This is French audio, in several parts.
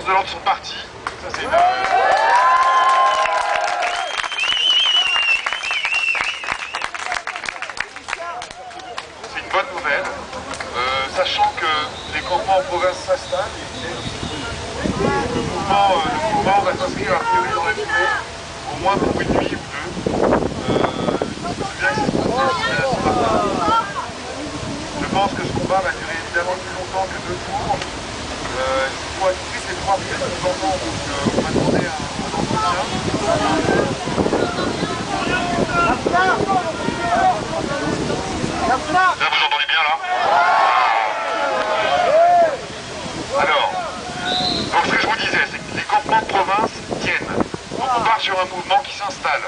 forces de l'ordre sont partis. Ça, c'est une bonne nouvelle, sachant que les campements en province s'installent. Le mouvement va s'inscrire a priori dans la journée, au moins pour une nuit ou deux. Je me souviens que c'est ce qu'on disait à Saint-Martin. Je pense que ce combat va durer évidemment plus longtemps que 2 jours. Il faut à tout de suite les 3 minutes de temps, donc on va demander un entretien. Là, vous entendez bien là? Alors, donc ce que je vous disais, c'est que les campements de province tiennent. Donc on part sur un mouvement qui s'installe.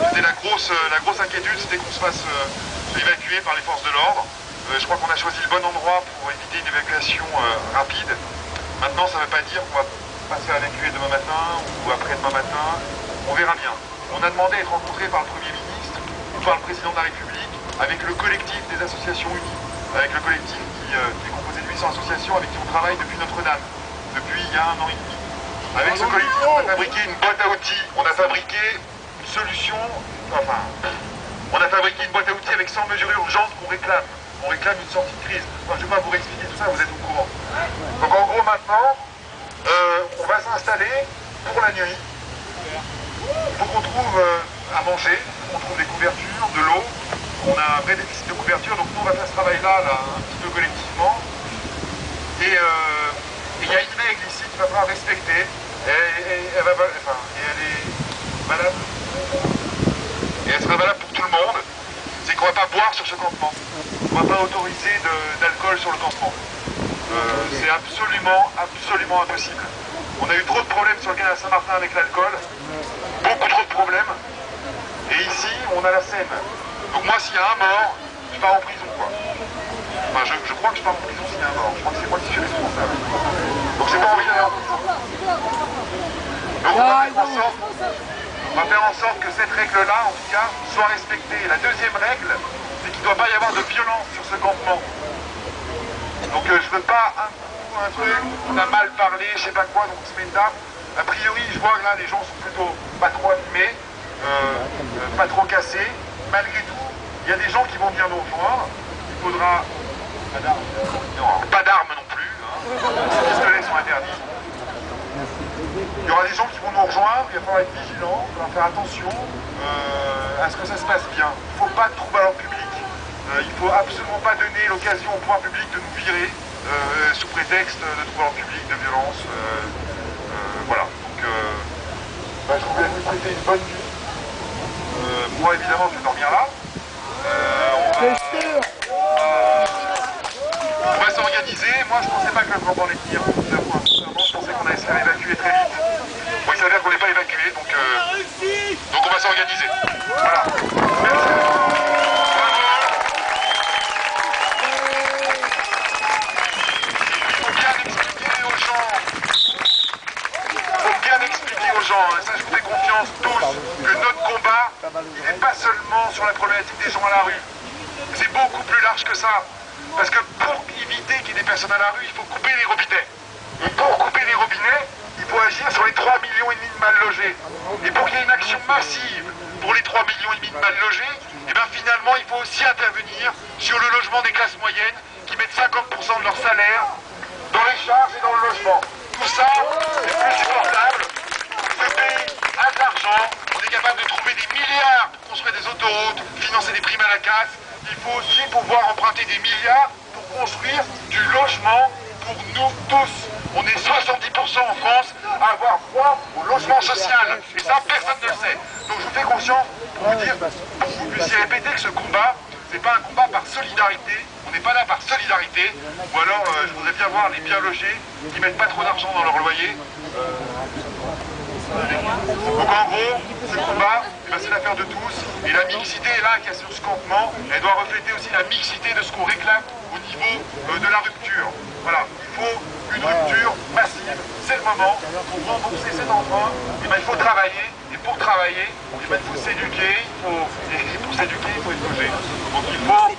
C'était la grosse inquiétude, c'était qu'on se fasse évacuer par les forces de l'ordre. Je crois qu'on a choisi le bon endroit pour éviter une évacuation rapide. Maintenant, ça ne veut pas dire qu'on va pas se faire évacuer demain matin ou après-demain matin. On verra bien. On a demandé à être rencontré par le Premier ministre ou par le Président de la République avec le collectif des associations unies, avec le collectif qui est composé de 800 associations avec qui on travaille depuis Notre-Dame, depuis il y a 1 an et demi. Avec ce collectif, on a fabriqué une boîte à outils, on a fabriqué une solution, enfin, on a fabriqué une boîte à outils avec 100 mesures urgentes qu'on réclame. On réclame une sortie de crise. Enfin, je ne vais pas vous expliquer tout ça, vous êtes au courant. Donc en gros maintenant, on va s'installer pour la nuit. Il faut qu'on trouve à manger, il faut qu'on trouve des couvertures, de l'eau. On a un vrai déficit de couverture, donc nous on va faire ce travail-là un petit peu collectivement. Et il y a une règle ici qu'il va falloir respecter. Et elle est valable. Et elle sera valable pour tout le monde. C'est qu'on ne va pas boire sur ce campement. On ne va pas autoriser d'alcool sur le campement. C'est absolument impossible. On a eu trop de problèmes sur le canal Saint-Martin avec l'alcool. Beaucoup trop de problèmes. Et ici, on a la Seine. Donc moi, s'il y a un mort, je pars en prison, quoi. Enfin, je crois que je pars en prison s'il y a un mort. Je crois que c'est moi qui suis responsable. Donc j'ai pas envie d'aller en prison. Donc on va faire en sorte que cette règle-là, en tout cas, soit respectée. La deuxième règle, c'est qu'il ne doit pas y avoir de violence sur ce campement. Donc je veux pas un truc, on a mal parlé, je sais pas quoi, donc on se met une dame. A priori, je vois que là, les gens sont plutôt pas trop abîmés, pas trop cassés. Malgré tout, il y a des gens qui vont venir nous rejoindre. Il faudra... Pas d'armes non plus, hein. Les pistolets sont interdits. Il y aura des gens qui vont nous rejoindre, il va falloir être vigilant, il va falloir faire attention à ce que ça se passe bien. Il ne faut pas de troubles à l'ordre public. Il ne faut absolument pas donner l'occasion au pouvoir public de nous virer sous prétexte de troubles à l'ordre public, de violence. Voilà. Donc, je voulais vous souhaiter une bonne nuit. Moi, évidemment, je vais dormir là. On va s'organiser. Moi, je ne pensais pas que le campement allait tenir. Je pensais qu'on allait se faire évacuer très vite. Moi, il s'avère qu'on n'est pas évacué, donc on va s'organiser. Voilà. Merci. Et ça, je vous fais confiance tous, que notre combat, il n'est pas seulement sur la problématique des gens à la rue. C'est beaucoup plus large que ça. Parce que pour éviter qu'il y ait des personnes à la rue, il faut couper les robinets. Et pour couper les robinets, il faut agir sur les 3,5 millions de mal logés. Et pour qu'il y ait une action massive pour les 3,5 millions de mal logés, et bien finalement, il faut aussi intervenir sur le logement des classes moyennes qui mettent 50% de leur salaire dans les charges et dans le logement. Tout ça, c'est plus supportable. Ce pays a de l'argent, on est capable de trouver des milliards pour construire des autoroutes, financer des primes à la casse. Il faut aussi pouvoir emprunter des milliards pour construire du logement pour nous tous. On est 70% en France à avoir droit au logement social. Et ça, personne ne le sait. Donc je vous fais confiance pour vous dire, pour que vous puissiez répéter que ce combat, c'est pas un combat par solidarité. On n'est pas là par solidarité. Ou alors, je voudrais bien voir les bien logés qui mettent pas trop d'argent dans leur loyer. Donc en gros, ce combat, c'est l'affaire de tous. Et la mixité est là, qui est sur ce campement, elle doit refléter aussi la mixité de ce qu'on réclame au niveau de la rupture. Voilà, il faut une rupture massive, c'est le moment. Pour rembourser cet emprunt, il faut travailler. Et pour travailler, il faut s'éduquer, et pour s'éduquer, il faut être logé. Donc il faut...